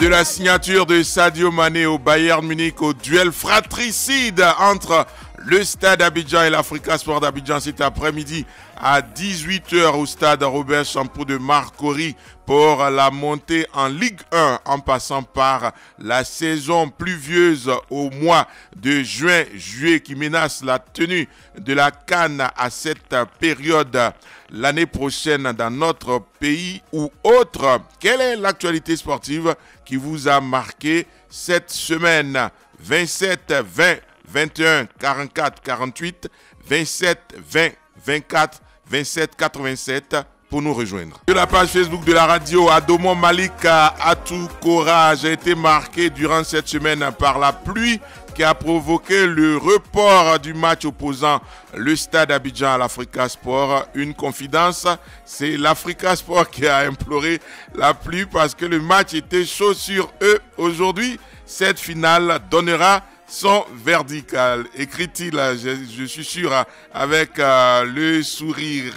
de la signature de Sadio Mané au Bayern Munich, au duel fratricide entre le Stade Abidjan et l'Africa Sport d'Abidjan cet après-midi à 18h au stade Robert Champoux de Marcory pour la montée en Ligue 1 en passant par la saison pluvieuse au mois de juin-juillet qui menace la tenue de la CAN à cette période l'année prochaine dans notre pays ou autre. Quelle est l'actualité sportive qui vous a marqué cette semaine? 27 20 21 44 48 27 20 24 27 87 pour nous rejoindre. Sur la page Facebook de la radio, Adomon Malik Atou Courage a été marqué durant cette semaine par la pluie qui a provoqué le report du match opposant le Stade Abidjan à l'Africa Sport. Une confidence, c'est l'Africa Sport qui a imploré la pluie parce que le match était chaud sur eux. Aujourd'hui, cette finale donnera son verdict, écrit-il, je suis sûr, avec le sourire.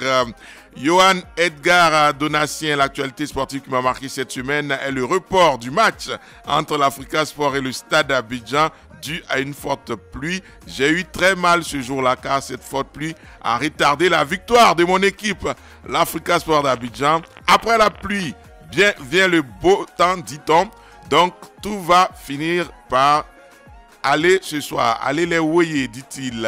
Johan Edgar Donatien, l'actualité sportive qui m'a marqué cette semaine est le report du match entre l'Africa Sport et le Stade Abidjan dû à une forte pluie. J'ai eu très mal ce jour-là car cette forte pluie a retardé la victoire de mon équipe, l'Africa Sport d'Abidjan. Après la pluie, vient le beau temps, dit-on. Donc tout va finir par allez ce soir, allez les voyer, dit-il.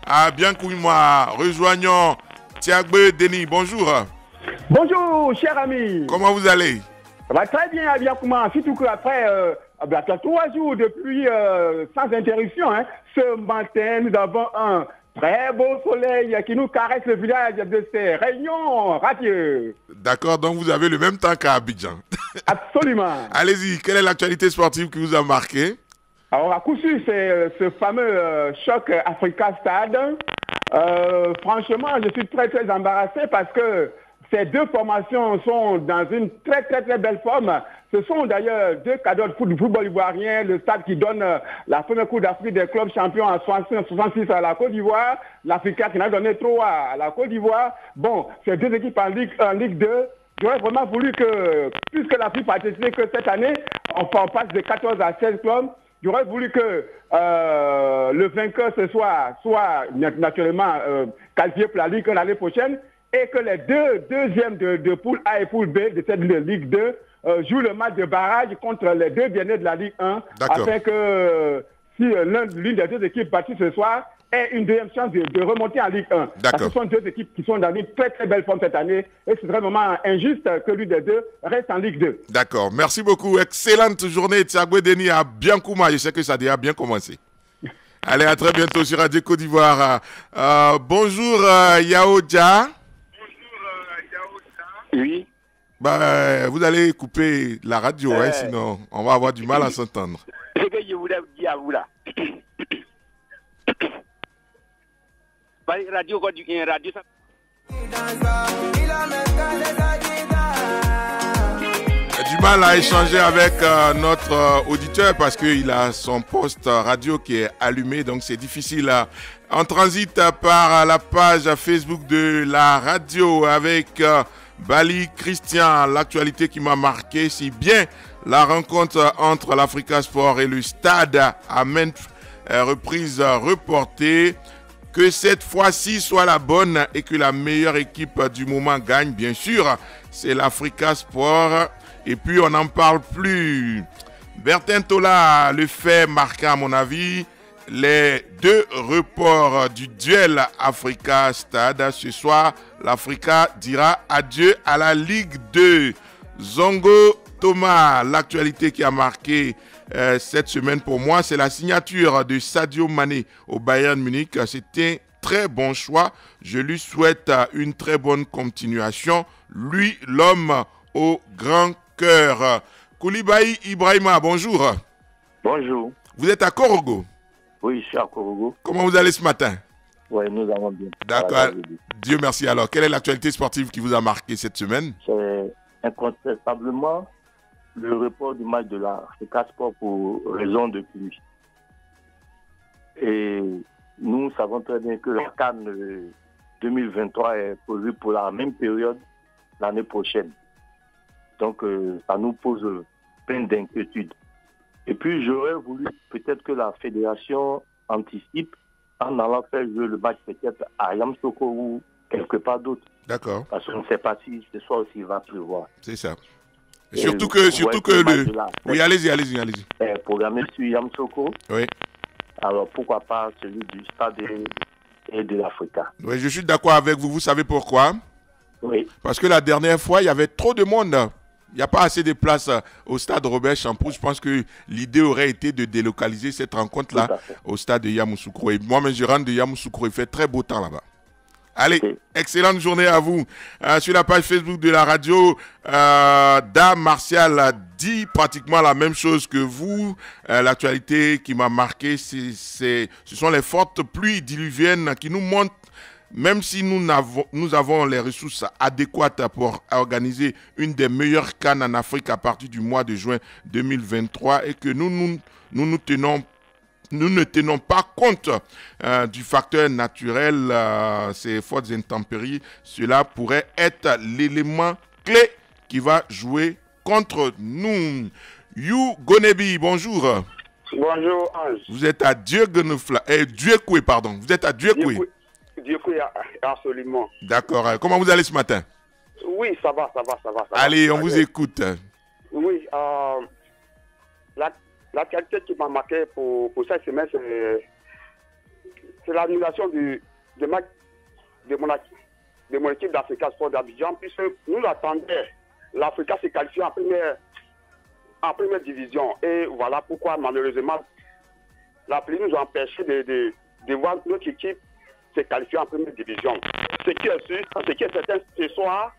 Ah, bien moi, rejoignons Thiagbe Denis. Bonjour. Bonjour, cher ami. Comment vous allez? Ça va très bien, bien comment. Surtout qu'après 3 jours de pluie sans interruption, hein, ce matin, nous avons un très beau soleil qui nous caresse le village de ces rayons radieux. D'accord, donc vous avez le même temps qu'à Abidjan. Absolument. Allez-y, quelle est l'actualité sportive qui vous a marqué? Alors, à coup sûr, c'est ce fameux choc Africa Stade. Franchement, je suis très, très embarrassé parce que ces deux formations sont dans une très, très, très belle forme. Ce sont d'ailleurs deux cadeaux de football ivoirien. Le Stade qui donne la première Coupe d'Afrique des clubs champions en 66 à la Côte d'Ivoire. L'Africa qui n'a donné 3 à la Côte d'Ivoire. Bon, ces deux équipes en Ligue 2. J'aurais vraiment voulu que, puisque l'Afrique a décidé que cette année, on passe de 14 à 16 clubs. J'aurais voulu que le vainqueur ce soit naturellement qualifié pour la Ligue 1 l'année prochaine et que les deuxièmes de poule A et poule B de cette Ligue 2 jouent le match de barrage contre les deux derniers de la Ligue 1 afin que si l'une des deux équipes battues ce soir ait une deuxième chance de remonter en Ligue 1. Parce que ce sont deux équipes qui sont dans une très très belle forme cette année et c'est vraiment injuste que l'une des deux reste en Ligue 2. D'accord, merci beaucoup. Excellente journée, Thiagbe Denis à Biancouma. Je sais que ça a déjà bien commencé. Allez, à très bientôt sur Radio Côte d'Ivoire. Bonjour Yaoja. Oui. Vous allez couper la radio, sinon on va avoir du mal à s'entendre. Ce que je voulais dire à vous là. Radio Côte d'Ivoire, radio ça. Du mal à échanger avec notre auditeur parce qu'il a son poste radio qui est allumé, donc c'est difficile. On transite par la page Facebook de la radio avec Bali Christian. L'actualité qui m'a marqué, c'est bien la rencontre entre l'Africa Sport et le Stade à maintes reprises reportée. Que cette fois-ci soit la bonne et que la meilleure équipe du moment gagne, bien sûr, c'est l'Africa Sport. Et puis, on n'en parle plus. Bertin Tola, le fait marquant, à mon avis, les deux reports du duel Africa Stade. Ce soir, l'Africa dira adieu à la Ligue 2. Zongo Thomas, l'actualité qui a marqué cette semaine pour moi, c'est la signature de Sadio Mané au Bayern Munich. C'était un très bon choix. Je lui souhaite une très bonne continuation. Lui, l'homme au grand cœur. Koulibaly Ibrahima, bonjour. Bonjour. Vous êtes à Korogo? Oui, je suis à Korogo. Comment vous allez ce matin? Oui, nous allons bien. D'accord. Dieu merci. Alors, quelle est l'actualité sportive qui vous a marqué cette semaine? C'est incontestablement le report du match de l'Africa Sport pour raison de pluie. Et nous savons très bien que la CAN 2023 est prévue pour la même période l'année prochaine. Donc, ça nous pose plein d'inquiétudes. Et puis, j'aurais voulu peut-être que la fédération anticipe en allant faire jouer le match peut-être à Yamoussoukro ou quelque part d'autre. D'accord. Parce qu'on ne sait pas si ce soir aussi il va pleuvoir. C'est ça. Surtout que le... Oui, allez-y. Programmé sur Yamoussoukro. Oui. Alors, pourquoi pas celui du stade et de l'Africa. Oui, je suis d'accord avec vous. Vous savez pourquoi? Oui. Parce que la dernière fois, il y avait trop de monde. Il n'y a pas assez de place au stade Robert Champoux. Je pense que l'idée aurait été de délocaliser cette rencontre-là au stade de Yamoussoukro. Et moi-même, je rentre de Yamoussoukro. Il fait très beau temps là-bas. Allez, excellente journée à vous. Sur la page Facebook de la radio, Dame Martial dit pratiquement la même chose que vous. L'actualité qui m'a marqué, ce sont les fortes pluies diluviennes qui nous montrent, même si nous avons les ressources adéquates pour organiser une des meilleures CAN en Afrique à partir du mois de juin 2023 et que nous ne tenons pas compte du facteur naturel, ces fortes intempéries, cela pourrait être l'élément clé qui va jouer contre nous. You Gonebi, bonjour. Bonjour Ange. Vous êtes à Dieuekoué, pardon. Vous êtes à Dieuekoué. Dieuekoué, absolument. D'accord. Comment vous allez ce matin? Oui, ça va. Allez, on vous écoute. Oui, la qualité qui m'a marqué pour cette semaine, c'est l'annulation du match de mon équipe d'Africa Sport d'Abidjan, puisque nous attendions l'Africa se qualifier en première division. Et voilà pourquoi, malheureusement, la pluie nous a empêché de voir notre équipe se qualifier en première division. Ce qui est sûr, ce qui est certain, ce soir,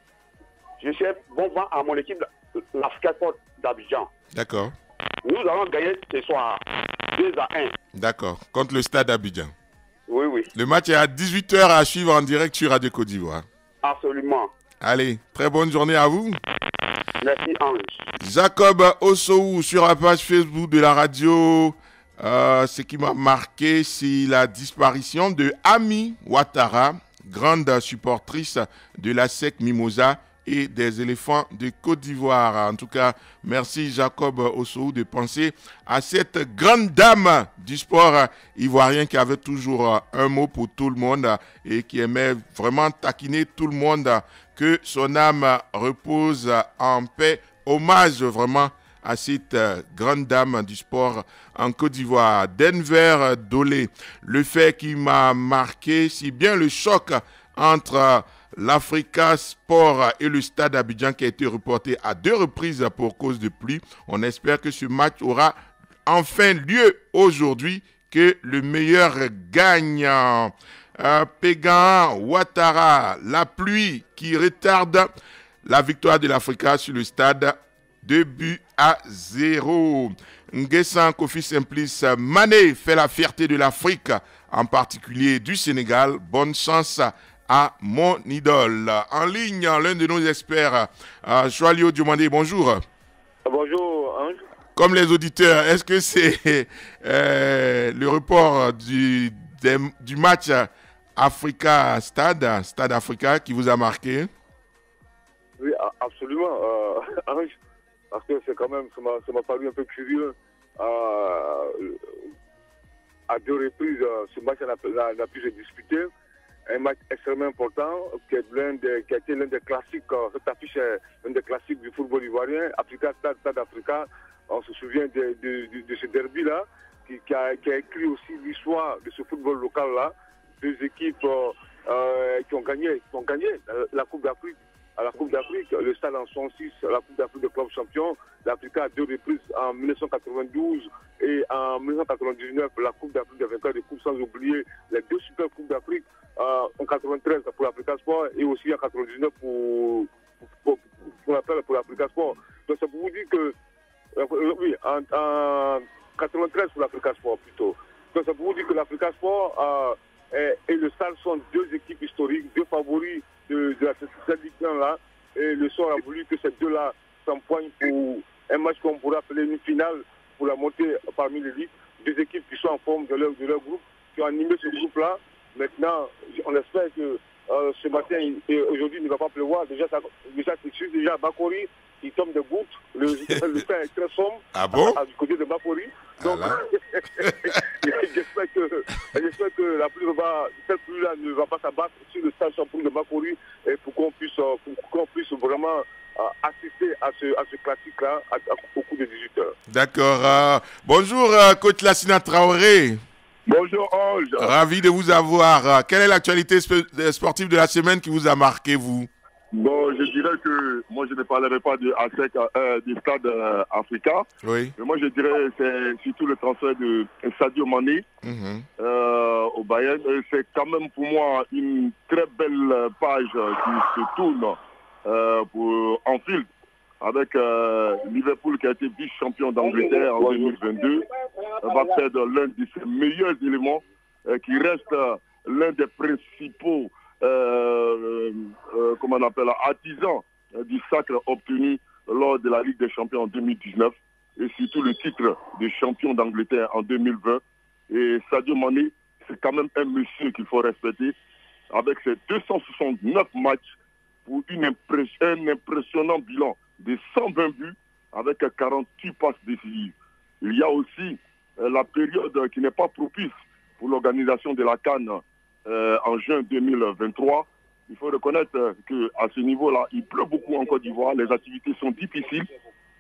je suis bon vent à mon équipe l'Africa Sport d'Abidjan. D'accord. Nous allons gagner ce soir 2-1. D'accord. Contre le stade d'Abidjan. Oui. Le match est à 18h à suivre en direct sur Radio Côte d'Ivoire. Absolument. Allez, très bonne journée à vous. Merci Ange. Jacob Osou sur la page Facebook de la radio. Ce qui m'a marqué, c'est la disparition de Ami Ouattara, grande supportrice de la SEC Mimosa et des éléphants de Côte d'Ivoire. En tout cas, merci Jacob Osou de penser à cette grande dame du sport ivoirien qui avait toujours un mot pour tout le monde et qui aimait vraiment taquiner tout le monde. Que son âme repose en paix. Hommage vraiment à cette grande dame du sport en Côte d'Ivoire. Denver Dolé. Le fait qui m'a marqué, c'est bien le choc entre l'Africa Sport et le stade Abidjan qui a été reporté à 2 reprises pour cause de pluie. On espère que ce match aura enfin lieu aujourd'hui, que le meilleur gagne. Pégan Ouattara, la pluie qui retarde la victoire de l'Africa sur le stade, 2-0. Nguessan Kofi Simplice Mané fait la fierté de l'Afrique, en particulier du Sénégal. Bonne chance à mon idole. En ligne, l'un de nos experts, Joalio Diomandé, bonjour. Bonjour, Ange. Comme les auditeurs, est-ce que c'est le report du match Africa Stade Africa qui vous a marqué? Oui, absolument, Ange, parce que c'est quand même, ça m'a paru un peu curieux. À 2 reprises, ce match n'a pu se disputer. Un match extrêmement important, qui a été l'un des classiques. Cette affiche est l'un des classiques du football ivoirien. Africa Stade Africa, on se souvient de ce derby-là, qui a écrit aussi l'histoire de ce football local-là. 2 équipes qui ont gagné la Coupe d'Afrique. À la Coupe d'Afrique, le Stade en 66, la Coupe d'Afrique de club champion, l'Africa à 2 reprises en 1992 et en 1999, la Coupe d'Afrique des vainqueurs de Coupe, sans oublier les 2 super Coupes d'Afrique en 93 pour l'Africa Sport et aussi en 99 pour l'Africa Sport. Donc ça pour vous dire que, oui, en 93 pour l'Africa Sport plutôt. Donc ça pour vous dire que l'Africa Sport et le Stade sont 2 équipes historiques, 2 favoris de cette Ligue 1 là, et le sort a voulu que ces 2-là s'empoignent pour un match qu'on pourrait appeler une finale pour la montée parmi l'élite. 2 équipes qui sont en forme de leur groupe, qui ont animé ce groupe-là. Maintenant, on espère que ce matin et aujourd'hui il ne va pas pleuvoir. Déjà c'est sûr, déjà à Bakori, il tombe des gouttes. Le temps est très sombre. Ah bon? Du côté de Bafori. Donc, j'espère que la pluie cette pluie-là ne va pas s'abattre sur le stade champion de Bafori et pour qu'on puisse vraiment assister à ce classique-là au cours de 18 heures. D'accord. Bonjour, coach Lassina Traoré. Bonjour, Ange. Ravi de vous avoir. Quelle est l'actualité sportive de la semaine qui vous a marqué, vous? Bon, je dirais que moi, je ne parlerai pas du stade africain. Oui. Mais moi, je dirais c'est surtout le transfert de Sadio Mané au Bayern. C'est quand même pour moi une très belle page qui se tourne pour Anfield avec Liverpool qui a été vice-champion d'Angleterre en 2022. Va perdre l'un de ses meilleurs éléments qui reste l'un des principaux comment on appelle, artisan du sacre obtenu lors de la Ligue des Champions en 2019 et surtout le titre de champion d'Angleterre en 2020. Et Sadio Mané, c'est quand même un monsieur qu'il faut respecter avec ses 269 matchs pour un impressionnant bilan de 120 buts avec 48 passes décisives. Il y a aussi la période qui n'est pas propice pour l'organisation de la CAN en juin 2023. Il faut reconnaître qu'à ce niveau-là, il pleut beaucoup en Côte d'Ivoire, les activités sont difficiles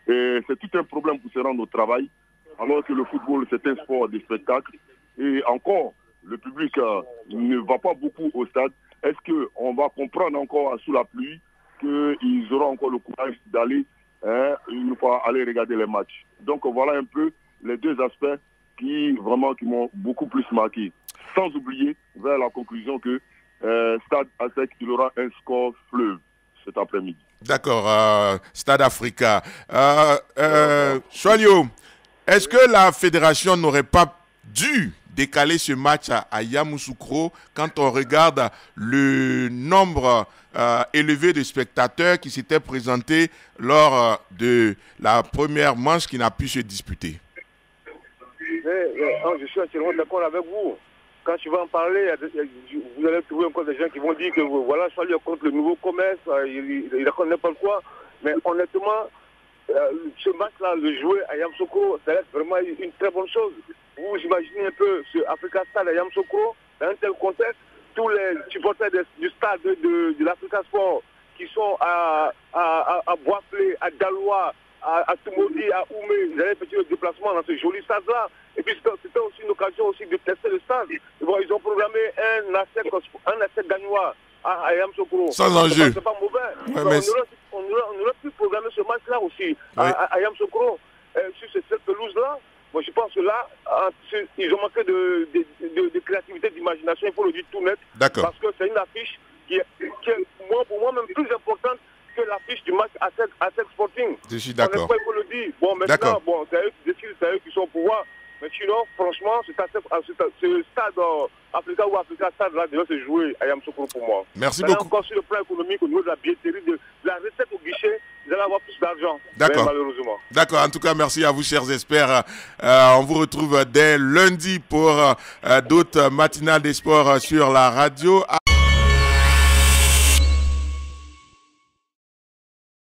et c'est tout un problème pour se rendre au travail, alors que le football, c'est un sport de spectacle. Et encore, le public ne va pas beaucoup au stade. Est-ce qu'on va comprendre encore sous la pluie qu'ils auront encore le courage d'aller une fois aller regarder les matchs? Donc voilà un peu les deux aspects qui m'ont beaucoup plus marqué. Sans oublier, vers la conclusion que Stade Azec, il aura un score fleuve cet après-midi. D'accord, Stade Africa. Choalio, est-ce que la fédération n'aurait pas dû décaler ce match à Yamoussoukro quand on regarde le nombre élevé de spectateurs qui s'étaient présentés lors de la première manche qui n'a pu se disputer? Je suis entièrement d'accord avec vous. Quand tu vas en parler, vous allez trouver encore des gens qui vont dire que voilà, Choalio contre le nouveau commerce, il raconte n'importe quoi. Mais honnêtement, ce match-là, le jouer à Yamoussoukro, ça reste vraiment une très bonne chose. Vous imaginez un peu ce Africa Stade à Yamoussoukro, dans un tel contexte, tous les supporters du stade de l'Africa Sport qui sont à Boisflé, à Daloa, à Tumodi, à Oumé, ils avaient fait le déplacement dans ce joli stade-là. Et puis c'était aussi une occasion aussi de tester le stade. Bon, ils ont programmé un ASEC gagnois à Yamoussoukro. Sans enjeu. C'est pas mauvais. Ouais, on aurait pu programmer ce match-là aussi à Yamoussoukro sur cette pelouse-là. Moi, je pense que là, ils ont manqué de créativité, d'imagination, il faut le dire tout net. D'accord. Parce que c'est une affiche qui est pour moi même plus importante que l'affiche du match ASEC Sporting. Je suis d'accord. Il faut le dire. Bon, maintenant, c'est eux qui décident, c'est eux qui sont au pouvoir. Mais sinon, franchement, ce stade Africa ou Africa Stade là devait se jouer à Yamoussoukro pour moi. Merci beaucoup. Encore sur le plan économique, au niveau de la billetterie, de la recette au guichet, vous allez avoir plus d'argent. D'accord. Malheureusement. D'accord. En tout cas, merci à vous, chers experts. On vous retrouve dès lundi pour d'autres matinales des sports sur la radio.